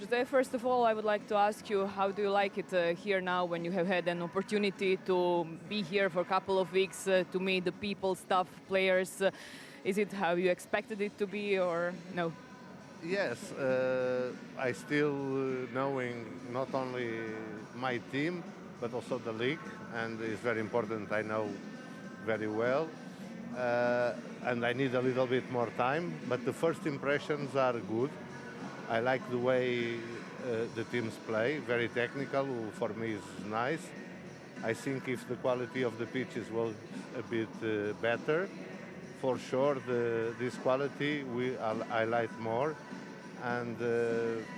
Jose, first of all, I would like to ask you, how do you like it here now when you have had an opportunity to be here for a couple of weeks to meet the people, staff, players? Is it how you expected it to be or no? Yes, I still knowing not only my team but also the league, and it's very important. I know very well, and I need a little bit more time. But the first impressions are good. I like the way the teams play. Very technical. For me, is nice. I think if the quality of the pitches was a bit better, for sure this quality we highlight more, and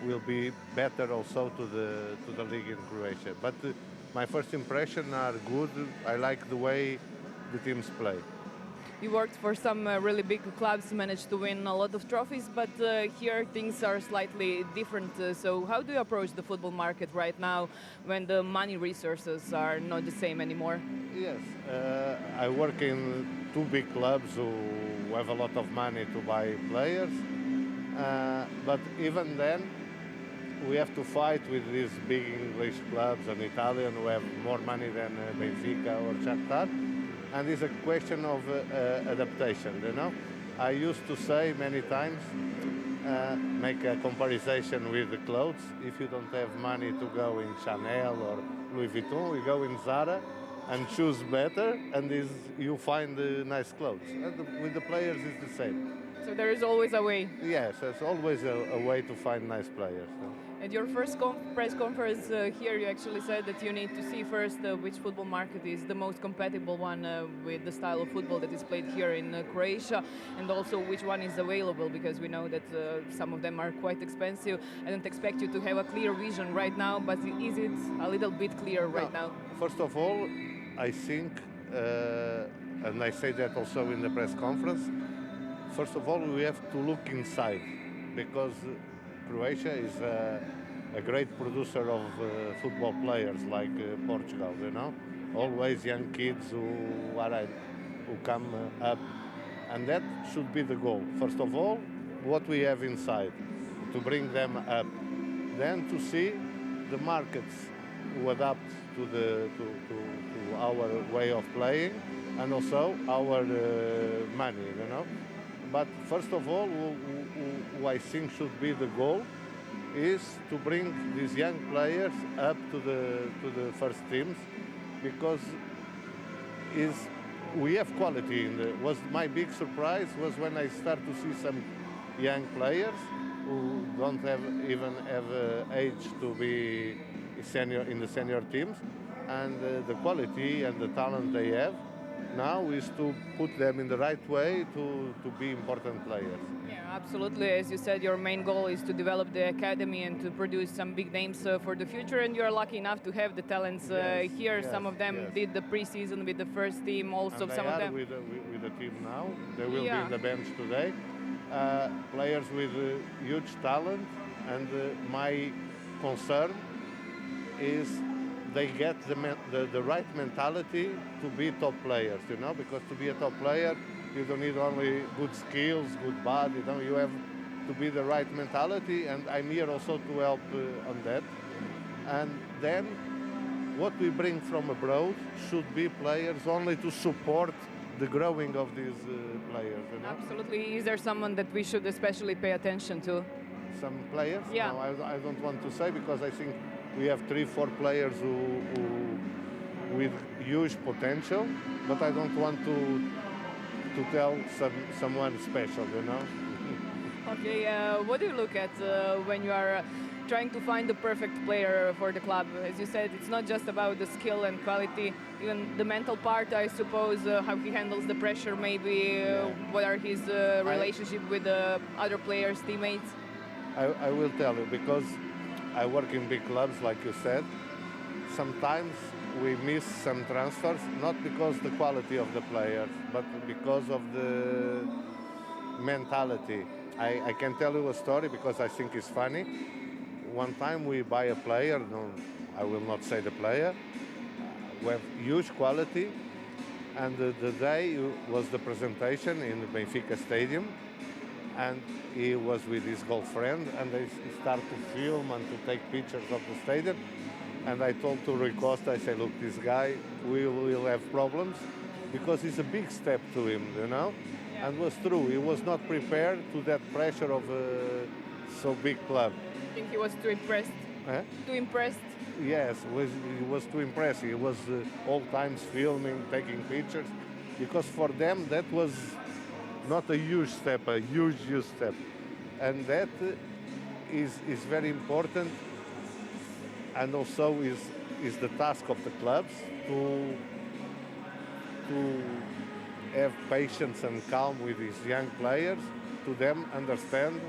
will be better also to the league in Croatia. But my first impression are good. I like the way the teams play. You worked for some really big clubs, managed to win a lot of trophies, but here things are slightly different. So how do you approach the football market right now when the money resources are not the same anymore? Yes, I work in two big clubs who have a lot of money to buy players, but even then we have to fight with these big English clubs and Italian who have more money than Benfica or Shakhtar. And it's a question of adaptation, you know. I used to say many times, make a comparison with the clothes. If you don't have money to go in Chanel or Louis Vuitton, we go in Zara and choose better, and you find nice clothes. And with the players, it's the same. So there is always a way. Yes, there's always a way to find nice players. At your first press conference here, you actually said that you need to see first which football market is the most compatible one with the style of football that is played here in Croatia, and also which one is available, because we know that some of them are quite expensive. I don't expect you to have a clear vision right now, but is it a little bit clear right now? First of all, I think, and I say that also in the press conference, first of all, we have to look inside, because Croatia is a great producer of football players like Portugal, you know. Always young kids who come up, and that should be the goal. First of all, what we have inside, to bring them up, then to see the markets who adapt to our way of playing, and also our money, you know. But first of all, what I think should be the goal is to bring these young players up to the first teams, because we have quality. My big surprise was when I start to see some young players who don't even have age to be in the senior teams, and the quality and the talent they have. Now is to put them in the right way to be important players. Yeah, absolutely. As you said, your main goal is to develop the academy and to produce some big names for the future, and you're lucky enough to have the talents here. Some of them did the preseason with the first team, also and some of them. With the team now. They will be in the bench today. Players with huge talent, and my concern is they get the right mentality to be top players, you know, because to be a top player, you don't need only good skills, good body, you know, you have to be the right mentality, and I'm here also to help on that. And then what we bring from abroad should be players only to support the growing of these players, you know? Absolutely. Is there someone that we should especially pay attention to? Some players? Yeah. No, I don't want to say, because I think we have 3-4 players who with huge potential, but I don't want to tell someone special, you know. Okay, what do you look at when you are trying to find the perfect player for the club? As you said, it's not just about the skill and quality, even the mental part, I suppose, how he handles the pressure, maybe, what are his relationship with other players, teammates? I will tell you, because I work in big clubs, like you said. Sometimes we miss some transfers, not because the quality of the players, but because of the mentality. I can tell you a story because I think it's funny. One time we buy a player, no, I will not say the player, with huge quality, and the day was the presentation in the Benfica Stadium, and he was with his girlfriend, and they start to film and to take pictures of the stadium. And I told to Rui Costa, I said, look, this guy will have problems because it's a big step to him, you know? Yeah. And it was true. He was not prepared to that pressure of a so big club. I think he was too impressed. Eh? Too impressed. Yes, he was too impressive. He was all times filming, taking pictures, because for them that was not a huge step, a huge step. And that is very important, and also is the task of the clubs to have patience and calm with these young players, to them understand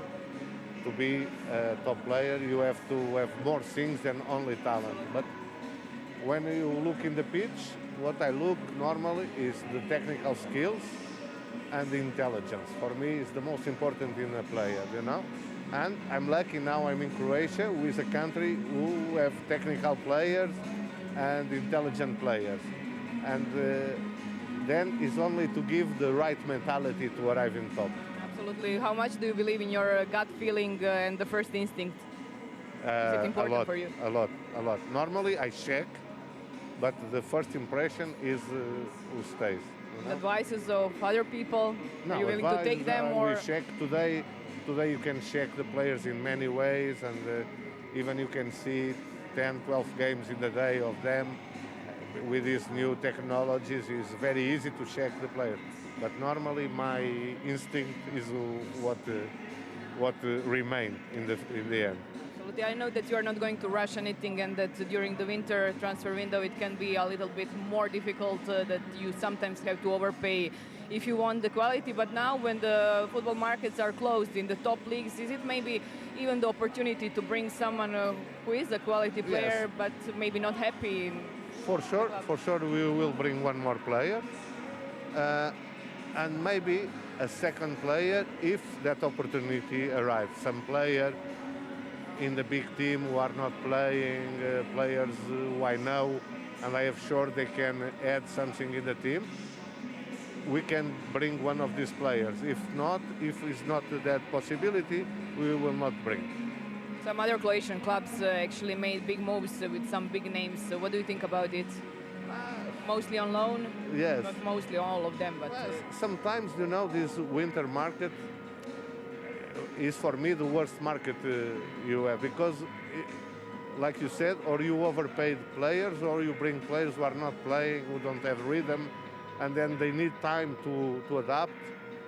to be a top player you have to have more things than only talent. But when you look in the pitch, what I look normally is the technical skills and the intelligence. For me, is the most important in a player, you know. And I'm lucky now I'm in Croatia, who is a country who have technical players and intelligent players. And then it's only to give the right mentality to arrive in top. Absolutely. How much do you believe in your gut feeling and the first instinct? Is it important a lot, for you? A lot. Normally I check, but the first impression is who stays. You know? Advices of other people? No, Are you willing to take them? Or we check today. Today you can check the players in many ways, and even you can see 10, 12 games in the day of them. With these new technologies, it's very easy to check the players. But normally my instinct is what remain in the end. Absolutely. I know that you are not going to rush anything, and that during the winter transfer window it can be a little bit more difficult, that you sometimes have to overpay if you want the quality. But now when the football markets are closed in the top leagues, is it maybe even the opportunity to bring someone who is a quality player, Yes. but maybe not happy? For sure we will bring one more player. And maybe a second player if that opportunity arrives. Some player in the big team who are not playing, players who I know, and I am sure they can add something in the team. We can bring one of these players. If it's not that possibility, we will not bring. Some other Croatian clubs actually made big moves with some big names. So what do you think about it? Mostly on loan? Yes. Not mostly all of them, but... Sometimes, you know, this winter market is for me the worst market you have, because, like you said, or you overpaid players, or you bring players who are not playing, who don't have rhythm, and then they need time to adapt.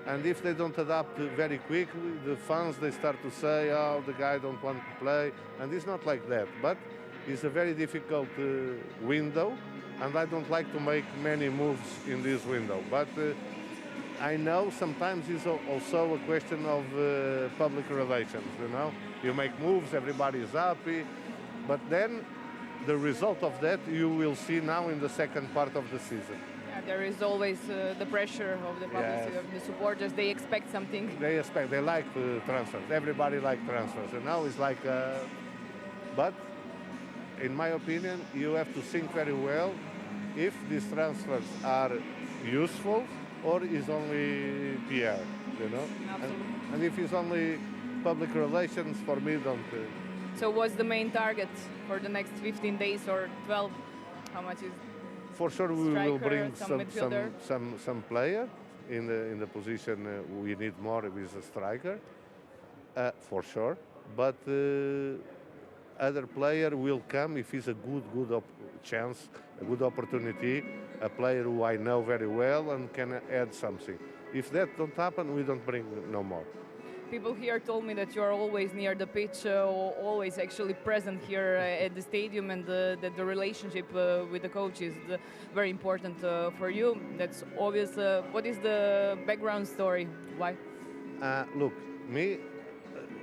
And if they don't adapt very quickly, the fans, they start to say, oh, the guy don't want to play. And it's not like that. But it's a very difficult window, and I don't like to make many moves in this window. But I know sometimes it's also a question of public relations, you know. You make moves, everybody is happy, but then the result of that you will see now in the second part of the season. Yeah, there is always the pressure of the publicity, Yes. of the supporters. They expect something. They like transfers. Everybody likes transfers. And now it's like, but in my opinion, you have to think very well if these transfers are useful or is only PR, you know? Absolutely. And if it's only public relations, for me, don't. So what's the main target for the next 15 days or 12? How much is... For sure, we will Striker, bring some midfielder? some player in the position we need more with a striker, for sure. But other player will come if it's a good chance, a good opportunity, a player who I know very well and can add something. If that don't happen, we don't bring no more. People here told me that you are always near the pitch, always actually present here at the stadium, and that the relationship with the coach is very important for you. That's obvious. What is the background story? Why? Look, me,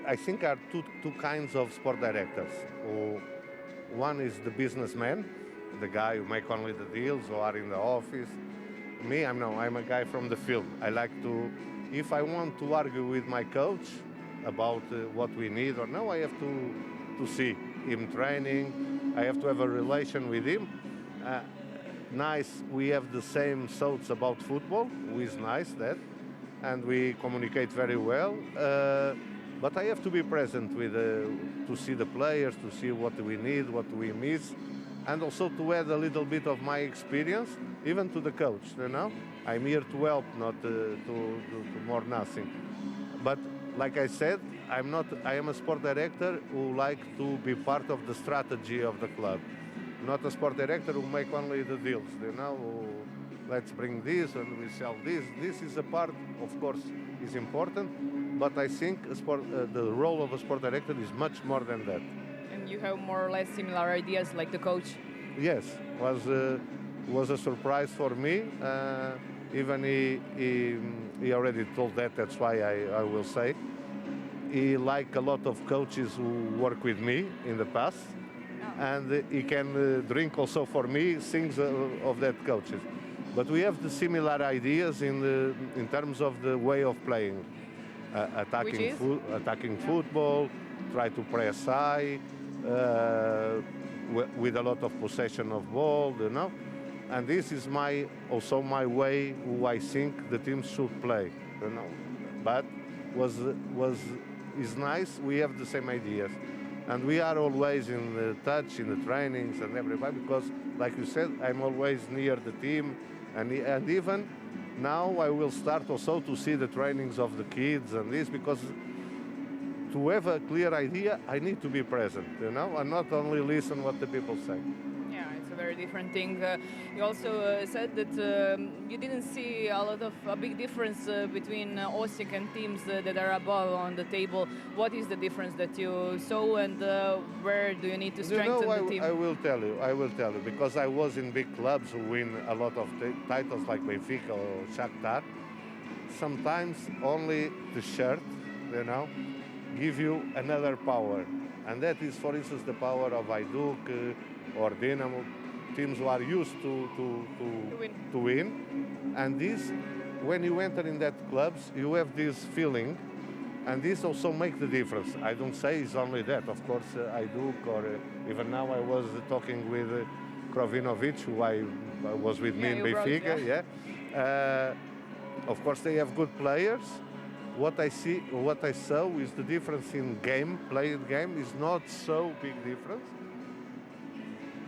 I think there are two kinds of sport directors. One is the businessman, the guy who make only the deals or are in the office. Me, I'm a guy from the field. I like to, if I want to argue with my coach about what we need or no, I have to see him training. I have to have a relation with him. Nice, we have the same thoughts about football, which is nice that. and we communicate very well. But I have to be present with to see the players, to see what we need, what we miss, and also to add a little bit of my experience, even to the coach. You know, I'm here to help, not to more nothing. But like I said, I'm not. I am a sport director who like to be part of the strategy of the club, not a sport director who make only the deals. You know, let's bring this and we sell this. This is a part, of course, is important, but I think the role of a sport director is much more than that. And you have more or less similar ideas like the coach? Yes, was a surprise for me. Even he already told that. That's why I will say he like a lot of coaches who work with me in the past, and he can drink also for me things of that coaches. But we have the similar ideas in terms of the way of playing, attacking football, try to press high, with a lot of possession of ball, you know. And this is also my way who I think the teams should play, you know. But is nice. We have the same ideas, and we are always in the touch in the trainings and everybody, because, like you said, I'm always near the team. And even now I will start also to see the trainings of the kids and this, because to have a clear idea, I need to be present, you know, and not only listen what the people say. Yeah, it's a very different thing. You also said that you didn't see a big difference between Osijek and teams that are above on the table. What is the difference that you saw, and where do you need to strengthen the team? I will tell you, because I was in big clubs who win a lot of titles like Benfica or Shakhtar. Sometimes only the shirt, you know, give you another power. And that is, for instance, the power of Hajduk or Dinamo, teams who are used to win. And this, when you enter in that clubs, you have this feeling, and this also makes the difference. I don't say it's only that. Of course, Hajduk, or even now I was talking with Krovinovic, who was with me in Benfica. Of course, they have good players. What I saw is the difference in played game is not so big difference.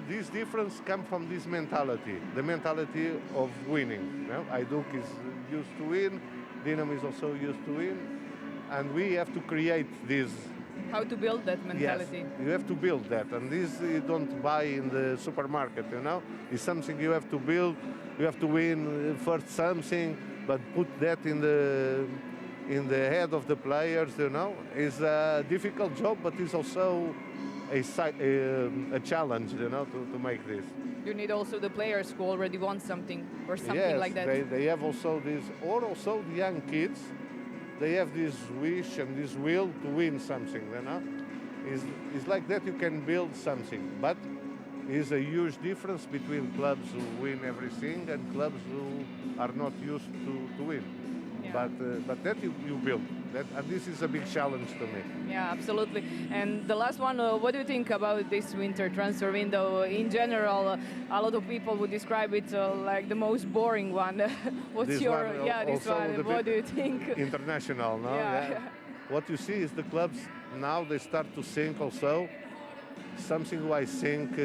This difference comes from this mentality, the mentality of winning. You know? Hajduk is used to win, Dinamo is also used to win, and we have to create this. How to build that mentality? Yes, you have to build that, and this you don't buy in the supermarket. You know, it's something you have to build. You have to win first something, but put that in the head of the players. You know, it's a difficult job, but it's also a challenge, you know, to make this. You need also the players who already want something or something like that. Yes, they have also this, or also the young kids, they have this wish and this will to win something, you know. It's like that you can build something, but it's a huge difference between clubs who win everything and clubs who are not used to win. Yeah. But that you build. And this is a big challenge to me. Yeah, absolutely. And the last one, what do you think about this winter transfer window? In general, a lot of people would describe it like the most boring one. What's this your one, this one? What do you think? International, no? Yeah. What you see is the clubs now they start to think also something I think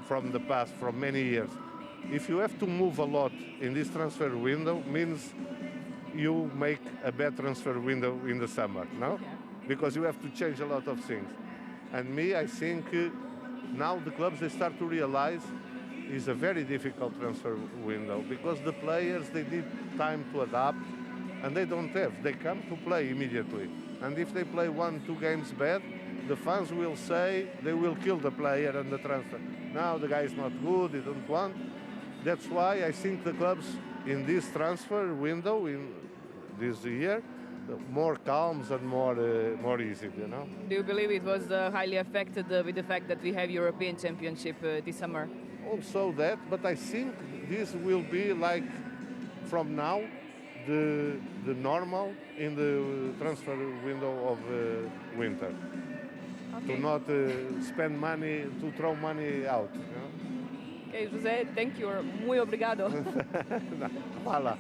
from the past, from many years. If you have to move a lot in this transfer window, means you make a bad transfer window in the summer, no? Yeah. Because you have to change a lot of things. And I think now the clubs, they start to realize it's a very difficult transfer window, because the players, they need time to adapt, and they don't have. They come to play immediately. And if they play 1-2 games bad, the fans will say they will kill the player and the transfer. Now the guy is not good, they don't want. That's why I think the clubs in this transfer window, in this year, more calms and more easy, you know. Do you believe it was highly affected with the fact that we have European Championship this summer? Also that, but I think this will be like from now the normal in the transfer window of winter. Okay. To not spend money, to throw money out. You know? Okay, José, thank you. Muy obrigado. Hvala.